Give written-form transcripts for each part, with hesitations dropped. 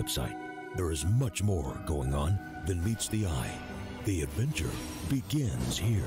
website. There is much more going on than meets the eye. The adventure begins here.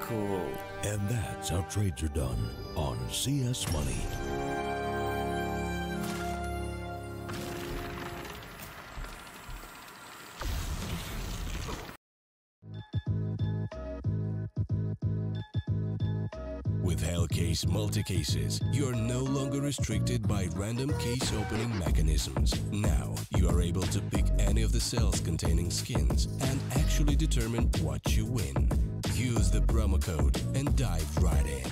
Cool. And that's how trades are done on CS Money. With Hellcase multi-cases, you're no longer restricted by random case opening mechanisms. Now, you are able to pick any of the cells containing skins and actually determine what you win. Use the promo code and dive right in.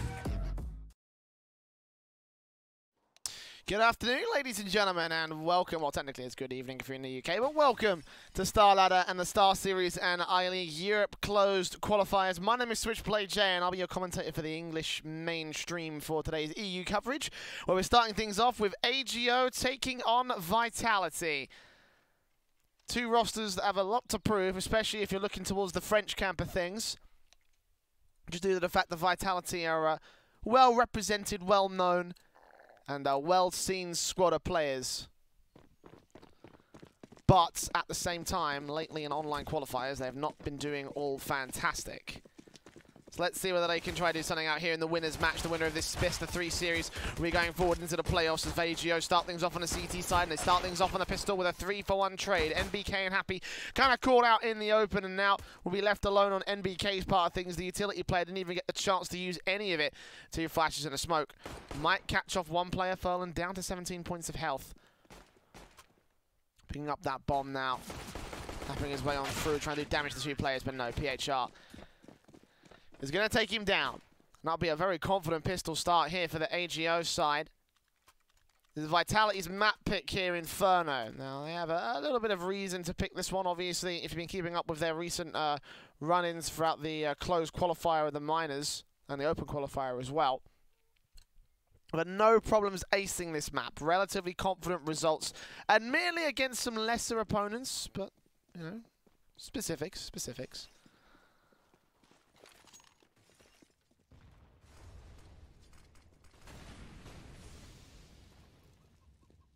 Good afternoon, ladies and gentlemen, and welcome. Well, technically it's good evening if you're in the UK, but welcome to Star Ladder and the StarSeries and I-League Europe closed qualifiers. My name is Switchblade J, and I'll be your commentator for the English mainstream for today's EU coverage, where we're starting things off with AGO taking on Vitality. Two rosters that have a lot to prove, especially if you're looking towards the French camp of things. Just due to the fact that Vitality are well represented, well known, and a well-seen squad of players. But at the same time, lately in online qualifiers, they have not been doing all fantastic. So let's see whether they can try to do something out here in the winners match. The winner of this best of 3 series will be going forward into the playoffs as AGO start things off on the CT side, and they start things off on the pistol with a 3-for-1 trade. NBK and Happy kind of caught out in the open, and now will be left alone on NBK's part of things. The utility player didn't even get the chance to use any of it. 2 flashes and a smoke. Might catch off one player, Furlan, down to 17 points of health. Picking up that bomb now. Tapping his way on through, trying to do damage to 2 players, but no, PHR is going to take him down. And that'll be a very confident pistol start here for the AGO side. This is Vitality's map pick here, Inferno. Now, they have a little bit of reason to pick this one, obviously, if you've been keeping up with their recent run-ins throughout the closed qualifier of the minors and the open qualifier as well. But no problems acing this map. Relatively confident results, admittedly against some lesser opponents, but, you know, specifics.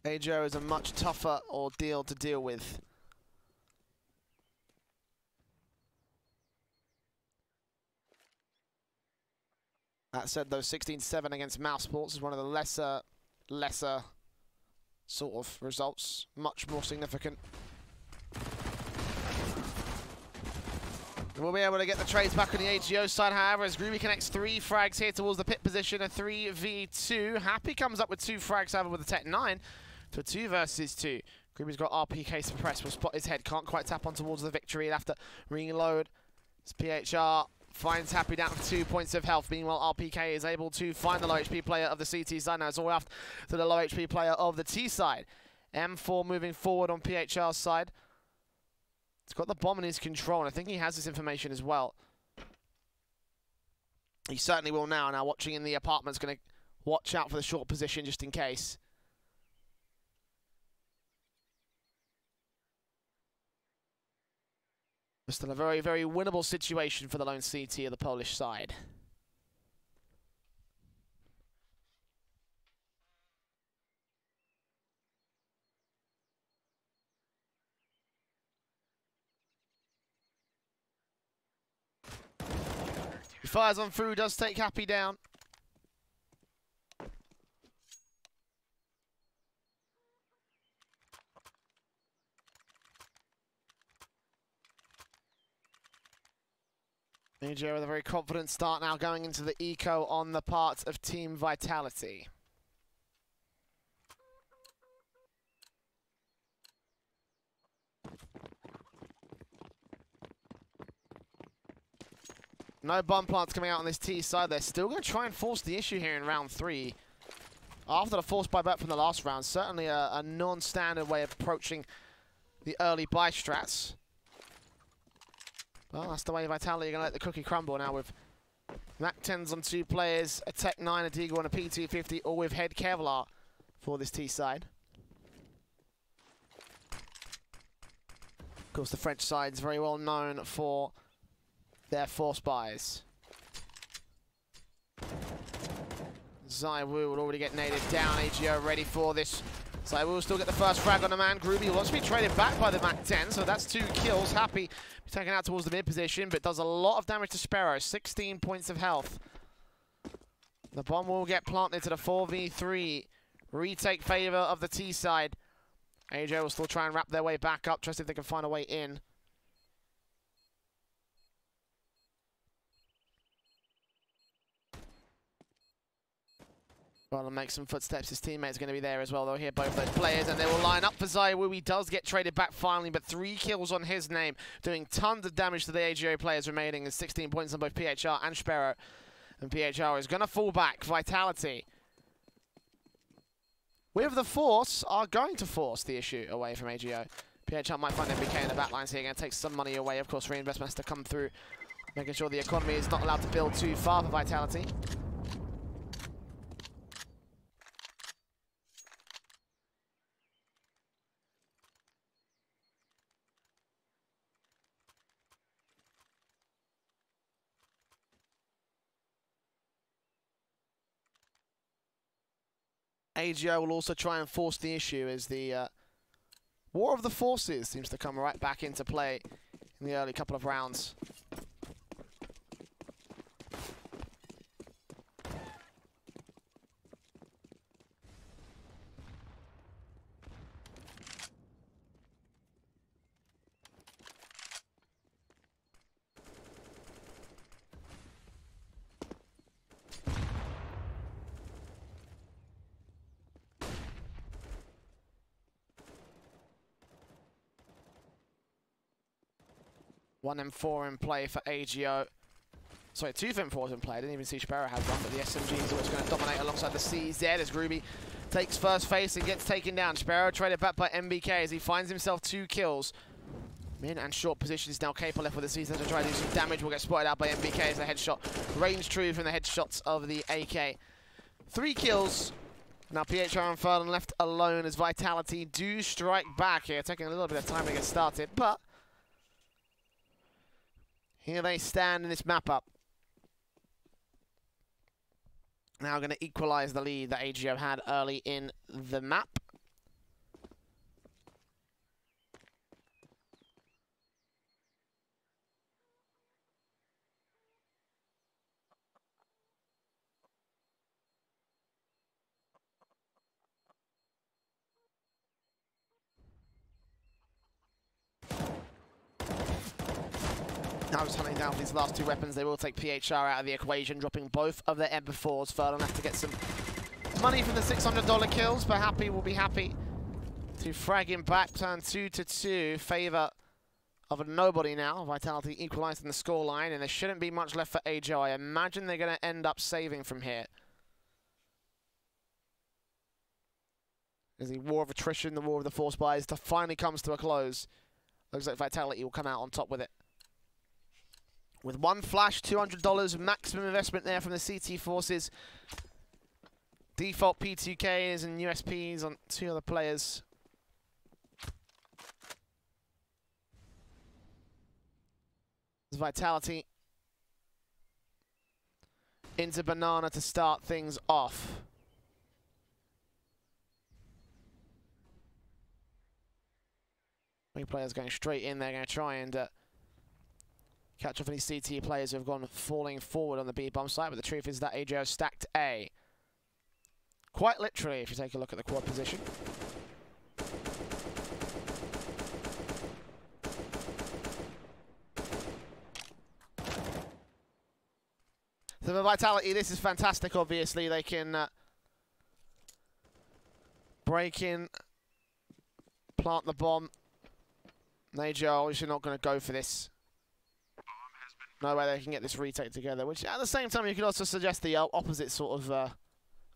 AGO is a much tougher ordeal to deal with. That said, though, 16-7 against Mousesports is one of the lesser sort of results. Much more significant. We'll be able to get the trades back on the AGO side, however, as Groovy connects 3 frags here towards the pit position, a 3v2. Happy comes up with 2 frags, however, with a Tech 9 to 2 versus 2. Groovy's got RPK suppressed, will spot his head, can't quite tap on towards the victory. He'll have to reload. It's PHR. Finds Happy down to 2 points of health. Meanwhile, RPK is able to find the low HP player of the CT side. Now it's all after to the low HP player of the T side. M4 moving forward on PHR's side. He's got the bomb in his control, and I think he has this information as well. He certainly will now. Now watching in the apartment's going to watch out for the short position just in case. But still a very, very winnable situation for the lone CT of the Polish side. He fires on through, does take Happy down. AGO with a very confident start now going into the eco on the part of Team Vitality. No bomb plants coming out on this T side. They're still going to try and force the issue here in round 3. After the force buyback from the last round, certainly a non-standard way of approaching the early buy strats. Well, that's the way Vitality are going to let the cookie crumble now with MAC-10s on 2 players, a Tech 9, a Deagle, and a P250, all with head Kevlar for this T side. Of course, the French side is very well known for their force buys. Zaiwu will already get naded down. AGO ready for this. Zaiwu will still get the first frag on the man. Groovy will also be traded back by the MAC-10, so that's 2 kills. Happy taken out towards the mid position, but does a lot of damage to Sparrow. 16 points of health. The bomb will get planted to the 4v3. Retake favor of the T side. AGO will still try and wrap their way back up, just if they can find a way in. Well, to make some footsteps, his teammate's going to be there as well. They'll hear both those players, and they will line up for Zaiwu. He does get traded back finally, but 3 kills on his name, doing tons of damage to the AGO players remaining, and 16 points on both PHR and Sparrow. And PHR is going to fall back. Vitality, with the force, are going to force the issue away from AGO. PHR might find MBK in the backlines here, going to take some money away. Of course, reinvestment has to come through, making sure the economy is not allowed to build too far for Vitality. AGO will also try and force the issue as the War of the Forces seems to come right back into play in the early couple of rounds. One M4 in play for AGO. Sorry, 2 M4s in play. I didn't even see Sparrow had one, but the SMG is always going to dominate alongside the CZ as Groovy takes first face and gets taken down. Sparrow traded back by MBK as he finds himself 2 kills. Mid and short positions now. Caper left with the CZ to try to do some damage. Will get spotted out by MBK as a headshot. Range true from the headshots of the AK. 3 kills. Now PHR and Inferno left alone as Vitality do strike back here, taking a little bit of time to get started, but here they stand in this map up. Now going to equalize the lead that AGO had early in the map. Now just hunting down for these last 2 weapons. They will take PHR out of the equation, dropping both of their MP4s. Furlong have to get some money from the $600 kills, but Happy will be happy to frag him back. Turn 2-2, favor of a nobody now. Vitality equalizing the scoreline, and there shouldn't be much left for AGO. I imagine they're going to end up saving from here. As the war of attrition, the war of the force buys, finally comes to a close. Looks like Vitality will come out on top with it. With 1 flash, $200 maximum investment there from the CT forces. Default P2Ks and USPs on 2 other players. Vitality into Banana to start things off. Three players going straight in. They're going to try and catch off any CT players who have gone falling forward on the B-bomb site, but the truth is that AGO stacked A. Quite literally, if you take a look at the quad position. So the Vitality, this is fantastic, obviously. They can break in, plant the bomb. AGO obviously not going to go for this. No way they can get this retake together, which at the same time you could also suggest the opposite sort of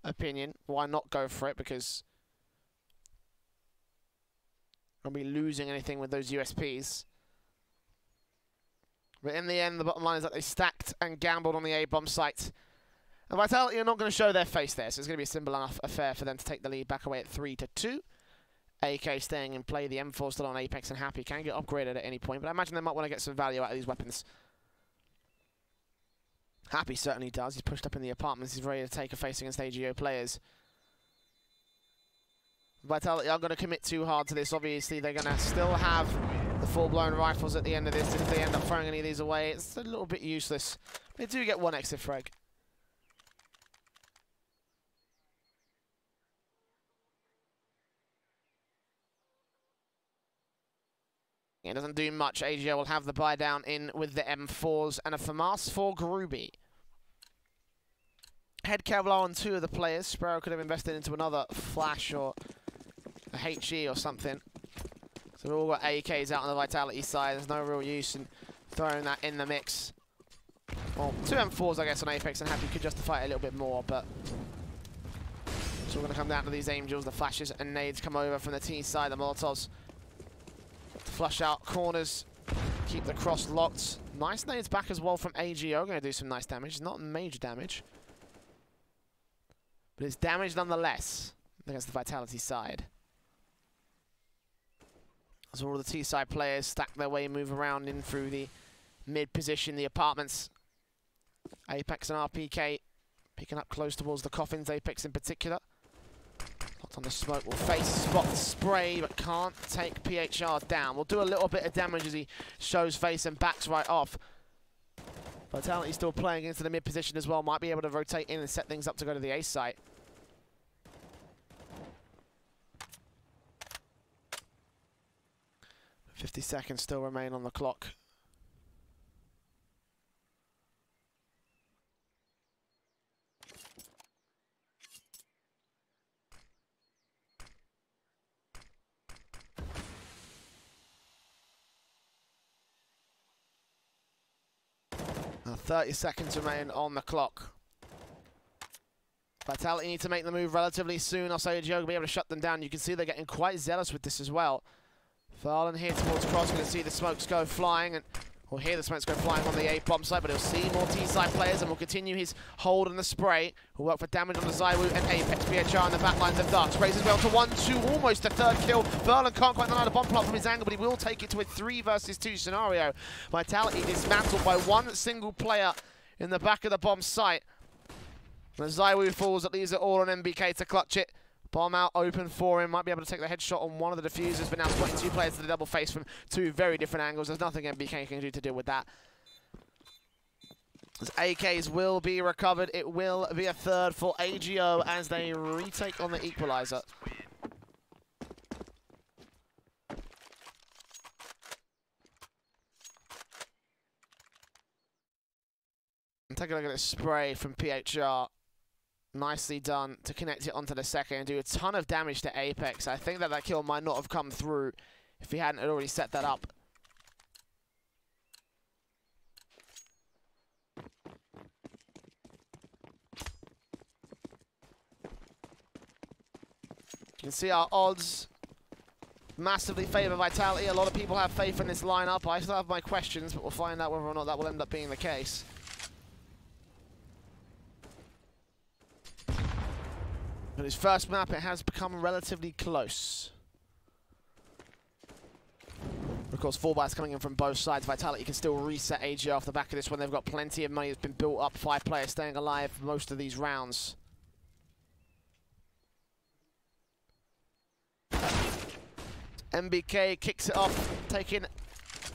opinion. Why not go for it? Because you'll be losing anything with those USPs. But in the end, the bottom line is that they stacked and gambled on the A-bomb site. And Vitality are not going to show their face there, so it's going to be a simple enough affair for them to take the lead back away at 3-2. AK staying in play, the M4 still on Apex, and Happy can get upgraded at any point, but I imagine they might want to get some value out of these weapons. Happy certainly does. He's pushed up in the apartments. He's ready to take a face against AGO players. Vitality are going to commit too hard to this. Obviously, they're going to still have the full-blown rifles at the end of this. If they end up throwing any of these away, it's a little bit useless. They do get one exit frag. It doesn't do much. AGO will have the buy down in with the M4s and a FAMAS for Groovy. Head Kevlar on 2 of the players. Sparrow could have invested into another flash or a HE or something. So we've all got AKs out on the Vitality side. There's no real use in throwing that in the mix. Well, 2 M4s, I guess, on Apex, and Happy could justify it a little bit more, but it's all going to come down to these Angels. The flashes and nades come over from the T side. The Molotovs flush out corners, keep the cross locked. Nice nades back as well from AGO. Going to do some nice damage. Not major damage, but it's damage nonetheless against the Vitality side. As all the T-side players stack their way, move around in through the mid position, the apartments. Apex and RPK picking up close towards the coffins, Apex in particular. Locked on the smoke, will face, spot the spray, but can't take PHR down. We'll do a little bit of damage as he shows face and backs right off. Vitality still playing into the mid position as well, might be able to rotate in and set things up to go to the A site. 50 seconds still remain on the clock. Now 30 seconds remain on the clock. Vitality need to make the move relatively soon. I'll say AGO will be able to shut them down. You can see they're getting quite zealous with this as well. Farland here towards cross, going to see the smokes go flying, and we'll hear the smokes go flying on the A-bomb side, but he'll see more T-side players and will continue his hold on the spray. He'll work for damage on the Zywoo and Apex. PHR on the back lines of Dark. Sprays as well to 1-2, almost the third kill. Farland can't quite deny the bomb plot from his angle, but he will take it to a 3 versus 2 scenario. Vitality dismantled by one single player in the back of the bomb site. The Zywoo falls, that leaves it all on MBK to clutch it. Bomb out open for him, might be able to take the headshot on one of the diffusers, but now spotting 2 players to the double face from 2 very different angles. There's nothing MBK can do to deal with that. As AKs will be recovered, it will be a third for AGO as they retake on the equalizer. And take a look at this spray from PHR. Nicely done to connect it onto the second and do a ton of damage to Apex. I think that that kill might not have come through if he hadn't already set that up. You can see our odds massively favour Vitality. A lot of people have faith in this lineup. I still have my questions, but we'll find out whether or not that will end up being the case. But his first map, it has become relatively close. Of course, 4 buys coming in from both sides. Vitality can still reset AG off the back of this one. They've got plenty of money that's been built up. 5 players staying alive for most of these rounds. MBK kicks it off, taking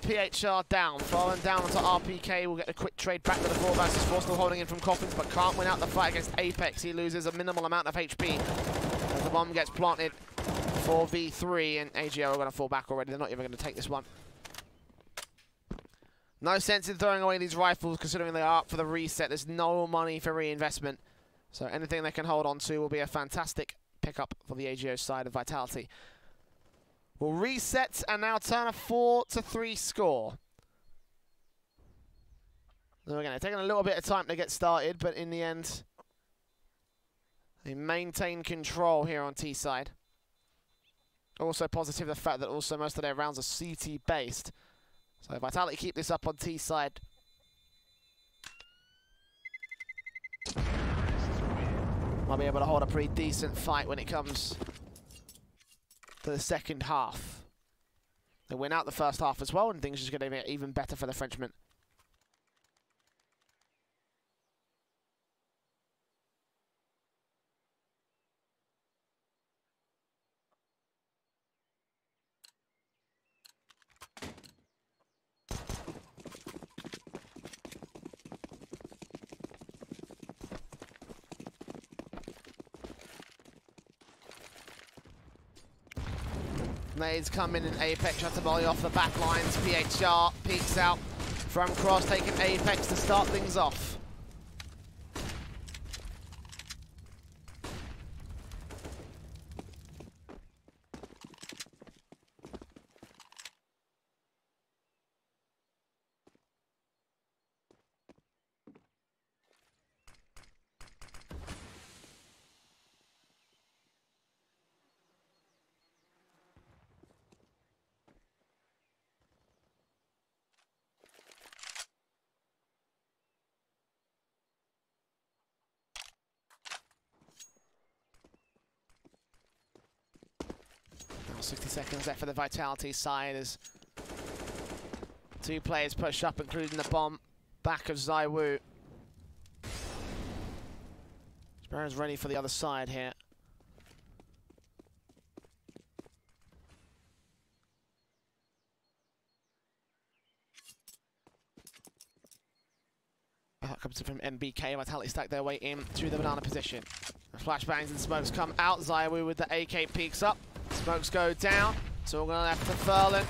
PHR down. Falling down onto RPK. We'll get a quick trade back to the 4 versus 4. Still holding in from Coffins, but can't win out the fight against Apex. He loses a minimal amount of HP as the bomb gets planted. 4v3, and AGO are going to fall back already. They're not even going to take this one. No sense in throwing away these rifles considering they are up for the reset. There's no money for reinvestment. So anything they can hold on to will be a fantastic pickup for the AGO side of Vitality. We'll reset and now turn a 4-3 score. So again, it's taken a little bit of time to get started, but in the end, they maintain control here on T side. Also positive the fact that also most of their rounds are CT based. So Vitality keep this up on T side. Might be able to hold a pretty decent fight when it comes to the second half. They win out the first half as well, and things are just going to get even better for the Frenchmen. Nades come in and Apex tries to volley off the back lines. PHR peeks out from Cross, taking Apex to start things off. Now 60 seconds left for the Vitality side as two players push up, including the bomb back of Zaiwu. Sparrow's ready for the other side here. Comes in from MBK. Vitality stack their way in to the banana position. The flashbangs and smokes come out. Zaiwu with the AK peeks up. Smokes go down. So we're going to left to Furlan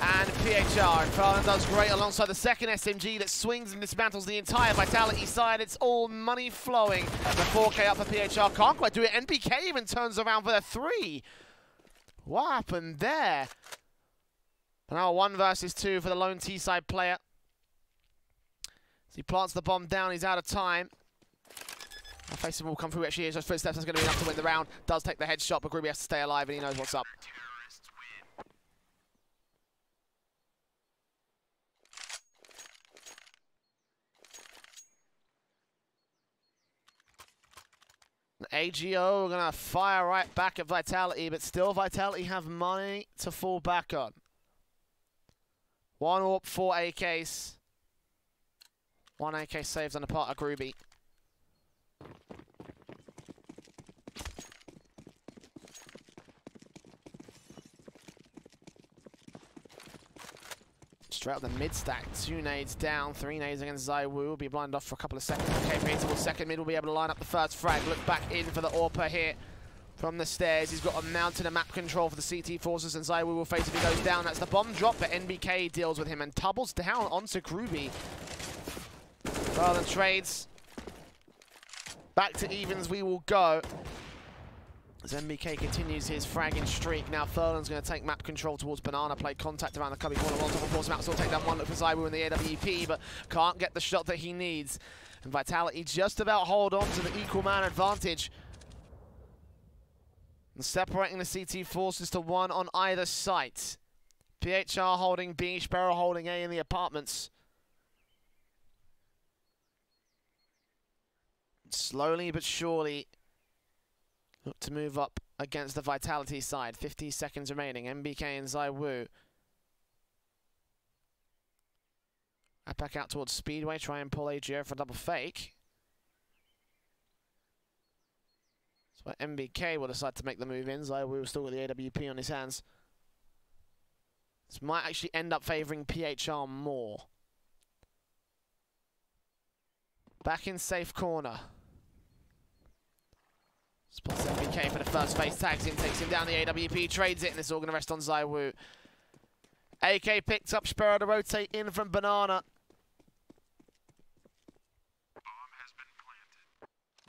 and PHR. And Furlan does great alongside the second SMG that swings and dismantles the entire Vitality side. It's all money flowing. The 4K up for PHR. Can't quite do it. MBK even turns around for the 3. What happened there? Now 1 versus 2 for the lone T-side player. As he plants the bomb down, he's out of time. Facing will come through actually. Those footsteps is going to be enough to win the round. Does take the headshot, but Gruby has to stay alive and he knows what's up. AGO are going to fire right back at Vitality, but still Vitality have money to fall back on. 1 AWP, 4 AKs. 1 AK saves on the part of Gruby. Straight up the mid stack, 2 nades down, 3 nades against Zaiwu. Will be blinded off for a couple of seconds. Okay, Reasonable second mid will be able to line up the first frag. Look back in for the AWPer here from the stairs. He's got a mountain and map control for the CT forces, and Zaiwu will face if he goes down. That's the bomb drop, but NBK deals with him and doubles down onto Gruby. Rather than trades. Back to evens we will go. As MBK continues his fragging streak. Now Furlan's going to take map control towards Banana. Played contact around the cubby corner. One top of course, map still take down 1 look for Zaiwu in the AWP, but can't get the shot that he needs. And Vitality just about hold on to the equal man advantage. And separating the CT forces to 1 on either site. PHR holding B, Sparrow holding A in the apartments. Slowly but surely look to move up against the Vitality side. 50 seconds remaining. MBK and Zaiwu. Back out towards Speedway. Try and pull AGO for a double fake. So MBK will decide to make the move in. Zaiwu will still with the AWP on his hands. This might actually end up favouring PHR more. Back in safe corner. Spots MBK for the first face, tags him, takes him down the AWP, trades it, and it's all going to rest on Zaiwu. AK picked up Sparrow to rotate in from Banana.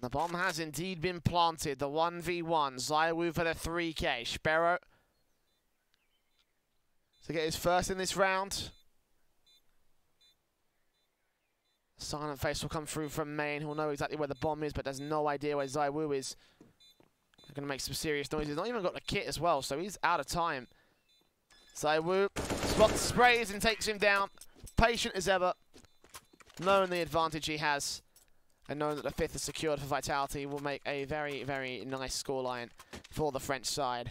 The bomb has indeed been planted. The 1v1. ZywOo for the 3K. Sparrow to get his first in this round. Silent Face will come through from main. He'll know exactly where the bomb is, but has no idea where ZywOo is. They're going to make some serious noise. He's not even got the kit as well, so he's out of time. ZywOo spots, sprays, and takes him down. Patient as ever. Knowing the advantage he has, and knowing that the 5th is secured for Vitality, will make a very, very nice scoreline for the French side.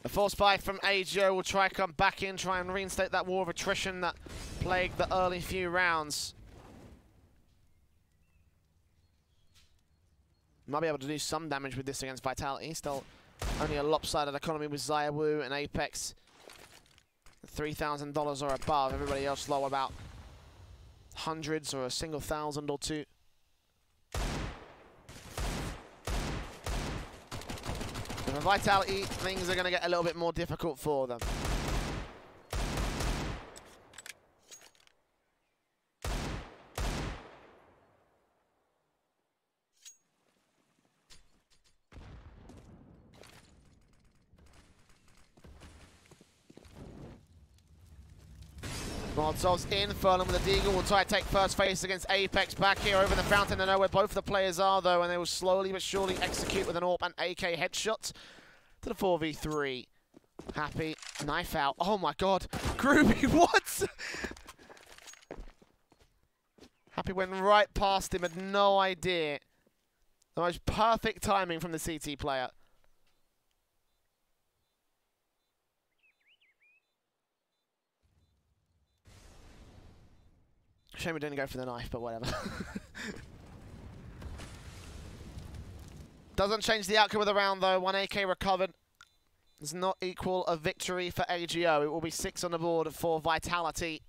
The force buy from AGO will try come back in, try and reinstate that war of attrition that plagued the early few rounds. Might be able to do some damage with this against Vitality. Still only a lopsided economy with ZywOo and Apex. $3,000 or above. Everybody else low, about hundreds or a single thousand or two. And for Vitality, things are going to get a little bit more difficult for them. Molotov's in. Furlan with the Deagle will try to take first face against Apex. Back here over the fountain. I know where both the players are, though, and they will slowly but surely execute with an AWP and AK headshot to the 4v3. Happy. Knife out. Oh, my God. Groovy, what? Happy went right past him, had no idea. The most perfect timing from the CT player. Shame we didn't go for the knife, but whatever. Doesn't change the outcome of the round, though. 1 AK recovered does not equal a victory for AGO. It will be 6 on the board for Vitality.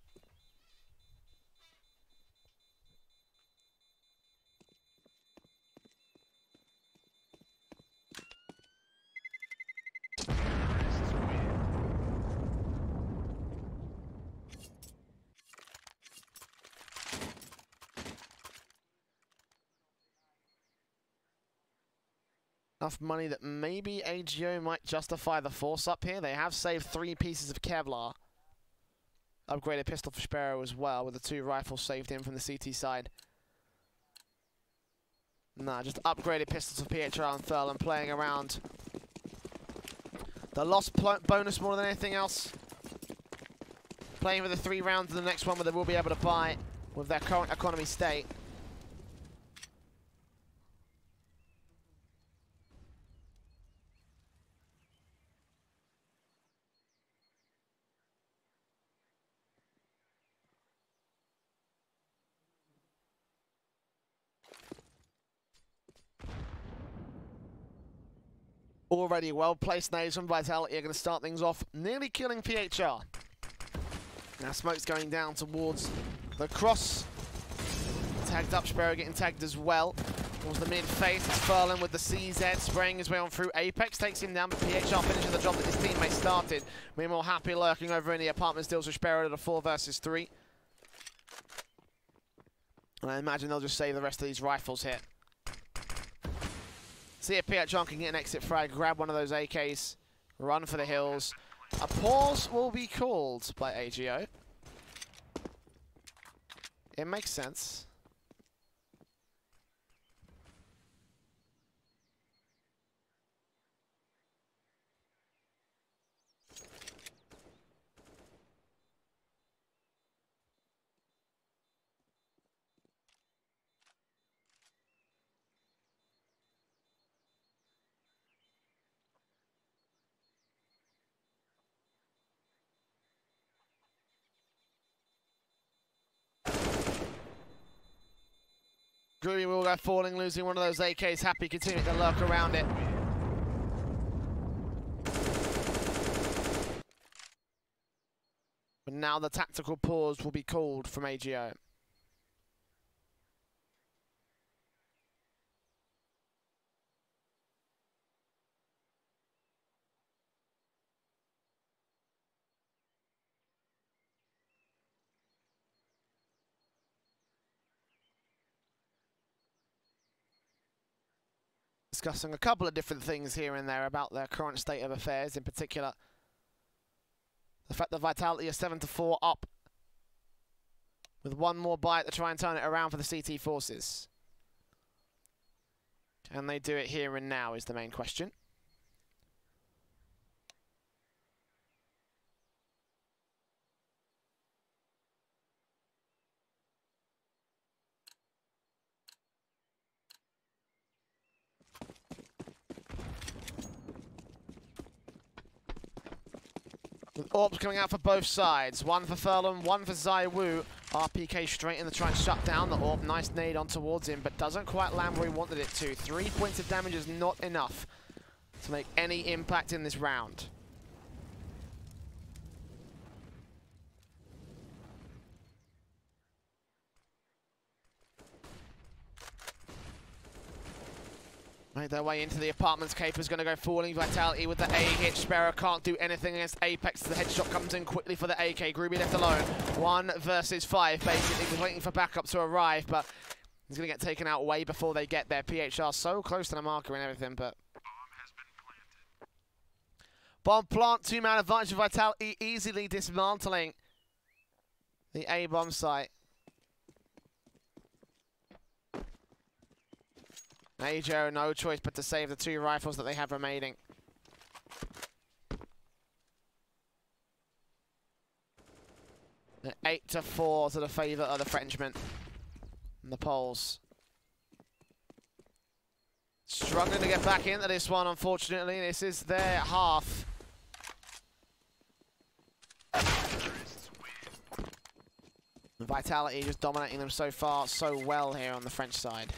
Enough money that maybe AGO might justify the force up here. They have saved 3 pieces of Kevlar. Upgraded pistol for Sparrow as well, with the 2 rifles saved in from the CT side. Nah, just upgraded pistols for PHR and Furlan, playing around the loss bonus more than anything else. Playing with the 3 rounds in the next one where they will be able to buy with their current economy state. Already well-placed nades from Vitality are going to start things off, nearly killing PHR. Now smoke's going down towards the cross. Tagged up, Sparrow getting tagged as well. Towards the mid-face, it's Furlan with the CZ, spraying his way on through. Apex takes him down, but PHR finishes the job that his teammate started. Meanwhile, Happy lurking over in the apartment deals with Sparrow at a 4 versus 3. And I imagine they'll just save the rest of these rifles here. See if PHR can get an exit frag, grab one of those AKs, run for the hills. A pause will be called by AGO. It makes sense. Groovy will go falling, losing one of those AKs. Happy continuing to lurk around it. now the tactical pause will be called from AGO. Discussing a couple of different things here and there about their current state of affairs, in particular the fact that Vitality are 7-4 up with one more bite to try and turn it around for the CT forces. Can they do it here and now is the main question. With orbs coming out for both sides. One for Furlong, one for Zaiwu. RPK straight in to try and shut down the orb. Nice nade on towards him, but doesn't quite land where he wanted it to. 3 points of damage is not enough to make any impact in this round. Made their way into the apartments. Caper's going to go falling. Vitality with the A hit. Sparrow can't do anything against Apex. The headshot comes in quickly for the AK. Groovy left alone. 1 versus 5. Basically, was waiting for backup to arrive, but he's going to get taken out way before they get there. PHR so close to the marker and everything, but bomb plant, 2-man advantage for Vitality, easily dismantling the A bomb site. AGO no choice but to save the 2 rifles that they have remaining. They're 8-4 to the favour of the Frenchmen and the Poles. Struggling to get back into this one, unfortunately. This is their half. Vitality just dominating them so far, so well here on the French side.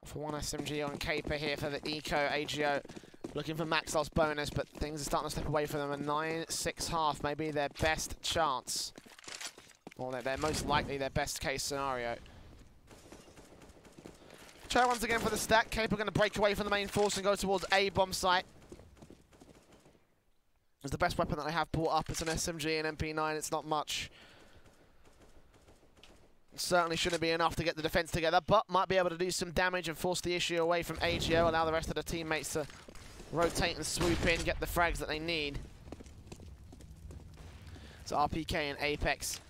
For 1 SMG on Caper here for the Eco. AGO looking for max loss bonus, but things are starting to slip away from them. A 9-6 half may be their best chance. Or they're most likely their best case scenario. Try once again for the stack. Caper going to break away from the main force and go towards A bomb site. It's the best weapon that they have brought up. It's an SMG and MP9. It's not much. Certainly shouldn't be enough to get the defense together, but might be able to do some damage and force the issue away from AGO, allow the rest of the teammates to rotate and swoop in, get the frags that they need. So RPK and Apex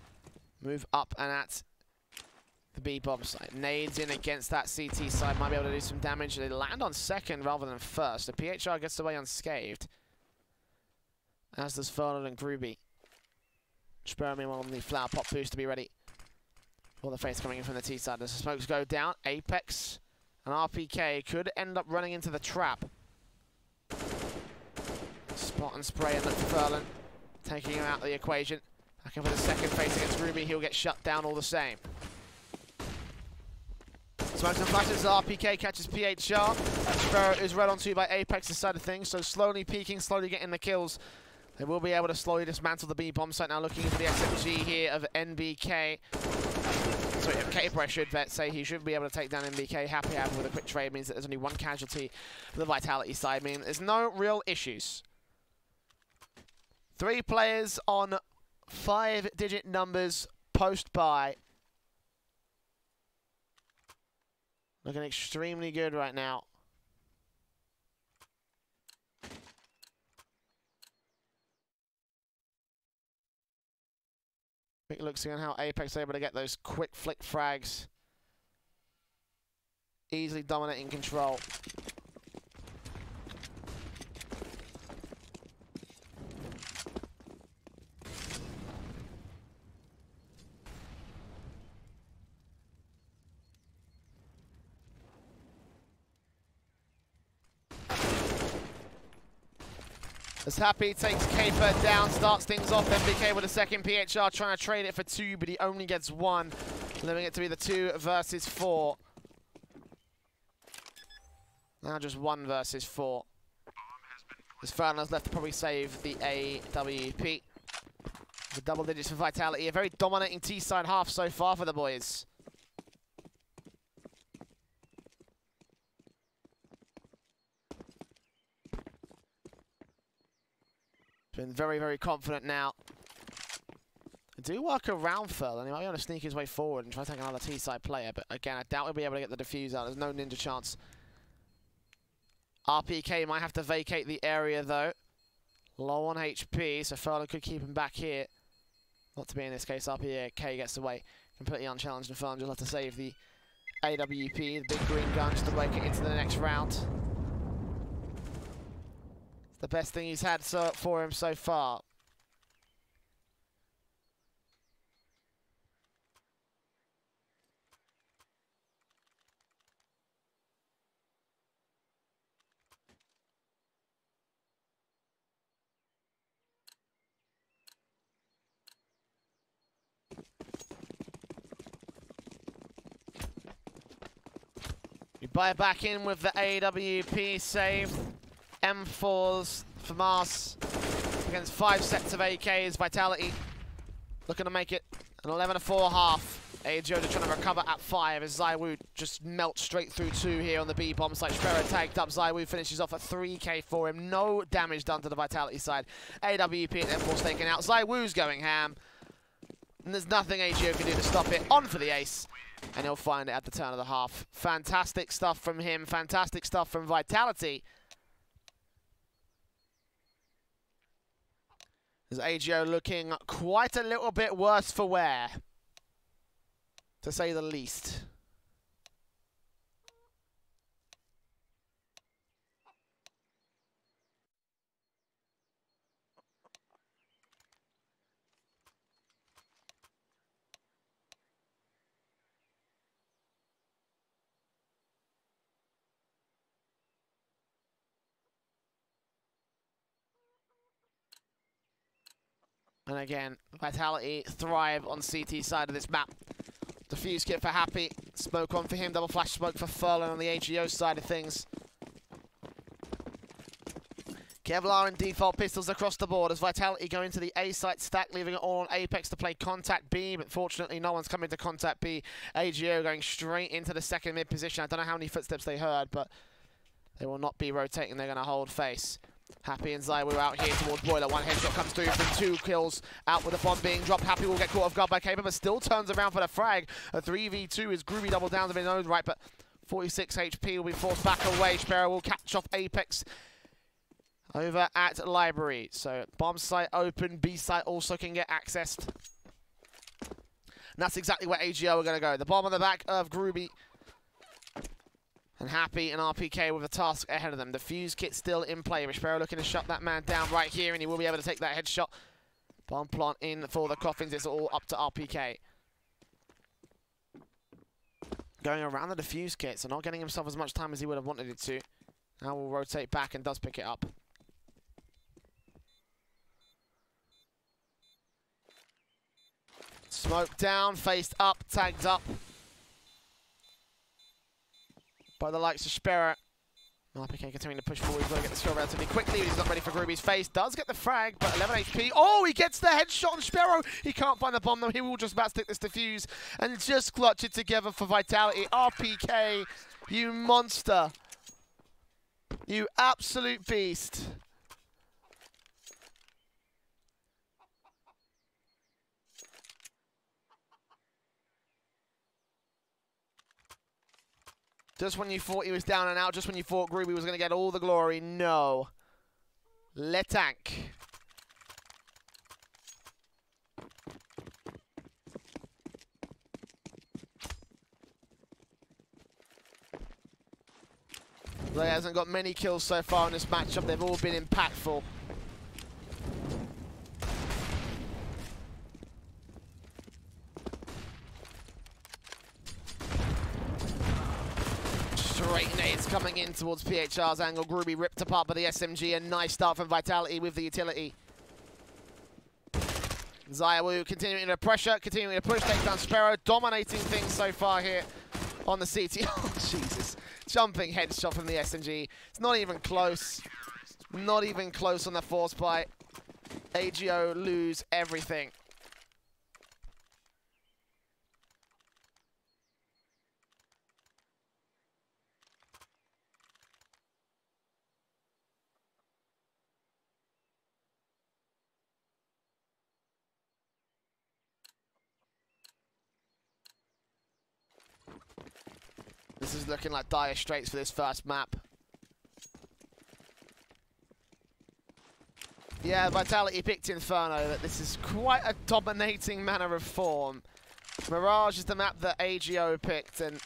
move up and at the B bomb site. Nades in against that CT side, might be able to do some damage. They land on second rather than first. The PHR gets away unscathed, as does Fernand and Groovy. Spermium on the flower pop boost to be ready. All the face coming in from the T side. As the smokes go down, Apex and RPK could end up running into the trap. Spot and spray and look for Furlan, taking him out of the equation. Back in for the second face against Ruby, he'll get shut down all the same. Smokes and flashes, RPK catches PHR. Sparrow is read onto by Apex's side of things, so slowly peeking, slowly getting the kills. They will be able to slowly dismantle the B bomb site now, looking for the SMG here of NBK. Sorry, Caper, I should say. He should be able to take down NBK. Happy with a quick trade means that there's only 1 casualty for the Vitality side. I mean, there's no real issues. 3 players on 5-digit numbers post-buy. Looking extremely good right now. Quick look seeing how Apex are able to get those quick flick frags. Easily dominating control. As Happy takes Caper down, starts things off. MBK with a second PHR, trying to trade it for 2, but he only gets 1. Leaving it to be the 2 versus 4. Now just 1 versus 4. As Inferno's left to probably save the AWP. The double digits for Vitality. A very dominating T-side half so far for the boys. Been very, very confident now. Do work around Furl, and he might be able to sneak his way forward and try to take another T-side player, but again, I doubt he'll be able to get the defuse out. There's no ninja chance. RPK might have to vacate the area, though. Low on HP, so Furl could keep him back here. Not to be in this case, RPK gets away completely unchallenged, and Furl will have to save the AWP, the big green gun, just to make it into the next round. It's the best thing he's had for him so far. You buy back in with the AWP save. M4s for Mars against 5 sets of AKs. Vitality looking to make it an 11-4 half. AJO trying to recover at 5 as ZywOo just melts straight through 2 here on the B bomb site. Sparrow tagged up. ZywOo finishes off at 3k for him. No damage done to the Vitality side. AWP and M4's taken out. ZywOo's going ham. And there's nothing AJO can do to stop it. On for the ace. And he'll find it at the turn of the half. Fantastic stuff from him. Fantastic stuff from Vitality. As AJO looking quite a little bit worse for wear, to say the least. And again, Vitality thrive on CT side of this map. Defuse kit for Happy. Smoke on for him. Double flash smoke for Furlan on the AGO side of things. Kevlar and default pistols across the board as Vitality go into the A site stack, leaving it all on Apex to play contact B, but fortunately no one's coming to contact B. AGO going straight into the second mid position. I don't know how many footsteps they heard, but they will not be rotating. They're going to hold face. Happy and ZywOo out here towards Boiler. 1 headshot comes through from 2 kills. Out with the bomb being dropped. Happy will get caught off guard by Caper, but still turns around for the frag. A 3v2 is Groovy double downs of his own right, but 46 HP will be forced back away. Sparrow will catch off Apex over at Library. So bomb site open, B site also can get accessed. And that's exactly where AGO are going to go. The bomb on the back of Groovy. And Happy and RPK with a task ahead of them. The fuse kit still in play. Sparrow looking to shut that man down right here, and he will be able to take that headshot. Bomb plant in for the coffins. It's all up to RPK. Going around the defuse kit, so not getting himself as much time as he would have wanted it to. Now we'll rotate back and does pick it up. Smoke down, faced up, tagged up by the likes of Sparrow. RPK continuing to push forward. He's got to get the score relatively quickly, but he's not ready for Groovy's face. Does get the frag, but 11 HP. Oh, he gets the headshot on Sparrow. He can't find the bomb, though. He will just about stick this defuse and just clutch it together for Vitality. RPK, you monster. You absolute beast. Just when you thought he was down and out, just when you thought Groovy was going to get all the glory, no. Letank. They hasn't got many kills so far in this matchup. They've all been impactful. Straight nades shots coming in towards PHR's angle. Groovy ripped apart by the SMG. A nice start from Vitality with the utility. Zayawu continuing to pressure, continuing to push, take down Sparrow, dominating things so far here on the CT. Oh, Jesus. Jumping headshot from the SMG. It's not even close. Not even close on the force bite. AGO lose everything. This is looking like dire straits for this first map. Yeah, Vitality picked Inferno, that this is quite a dominating manner of form. Mirage is the map that AGO picked, and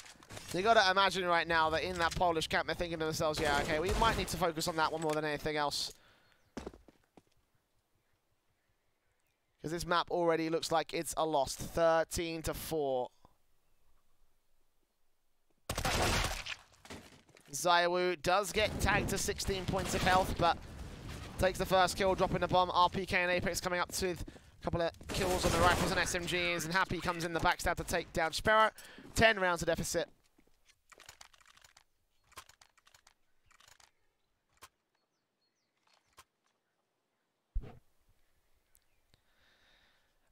you got to imagine right now that in that Polish camp they're thinking to themselves, yeah, okay, we might need to focus on that one more than anything else. Because this map already looks like it's a loss, 13-4. Zayawu does get tagged to 16 points of health, but takes the first kill, dropping the bomb. RPK and Apex coming up with a couple of kills on the rifles and SMGs, and Happy comes in the backstab to take down Sparrow. 10 rounds of deficit.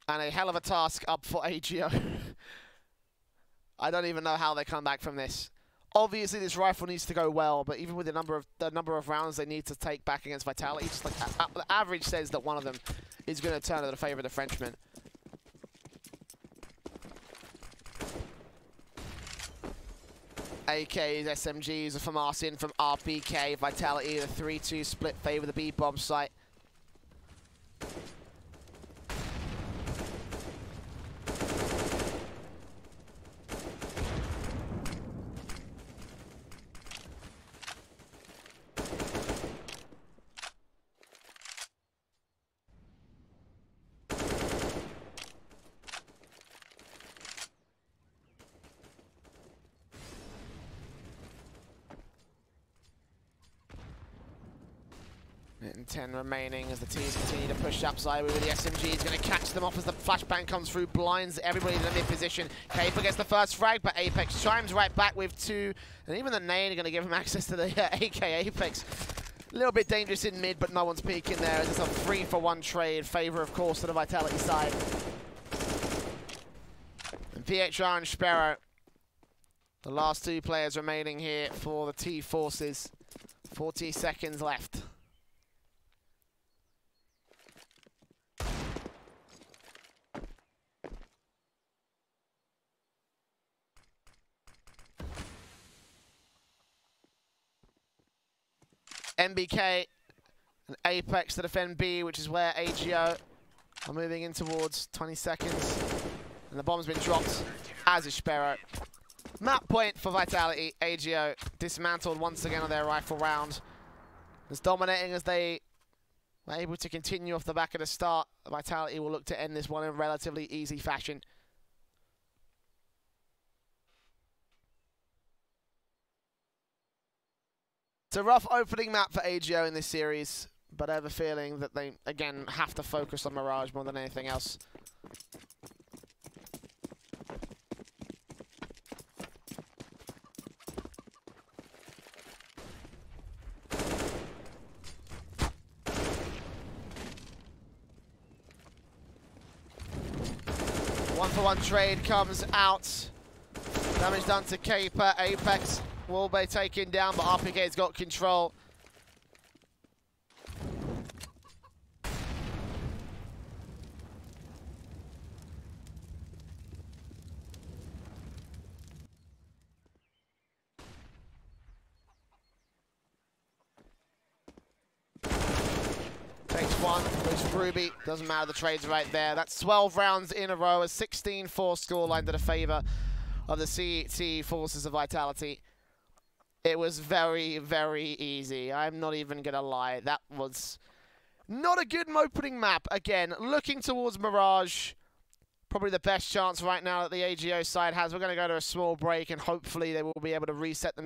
And a hell of a task up for AGO. I don't even know how they come back from this. Obviously, this rifle needs to go well, but even with the number of rounds they need to take back against Vitality, just like the average says that one of them is going to turn to the favour of the Frenchman. AKs, SMGs, a FAMAS in from RPK. Vitality, the 3-2 split favour the B-bomb site. And 10 remaining as the teams continue to push up. Zayawu with the SMG is going to catch them off as the flashbang comes through, blinds everybody in the mid position. Caper gets the first frag, but Apex chimes right back with 2. And even the nade are going to give him access to the AK Apex. A little bit dangerous in mid, but no one's peeking there. It's a 3-for-1 trade, favour, of course, to the Vitality side. And PHR and Sparrow, the last 2 players remaining here for the T-Forces. 40 seconds left. MBK and Apex to defend B, which is where AGO are moving in towards 20 seconds. And the bomb's been dropped, as is Sparrow. Map point for Vitality. AGO dismantled once again on their rifle round. As dominating as they were able to continue off the back of the start, Vitality will look to end this one in relatively easy fashion. It's a rough opening map for AGO in this series, but I have a feeling that they, again, have to focus on Mirage more than anything else. One-for-one trade comes out. Damage done to Caper. Apex will be taken down, but RPK's got control. Takes one, goes Ruby. Doesn't matter, the trade's right there. That's 12 rounds in a row, a 16-4 scoreline to the favour of the CT Forces of Vitality. It was very, very easy. I'm not even going to lie. That was not a good opening map. Again, looking towards Mirage. Probably the best chance right now that the AGO side has. We're going to go to a small break, and hopefully they will be able to reset them.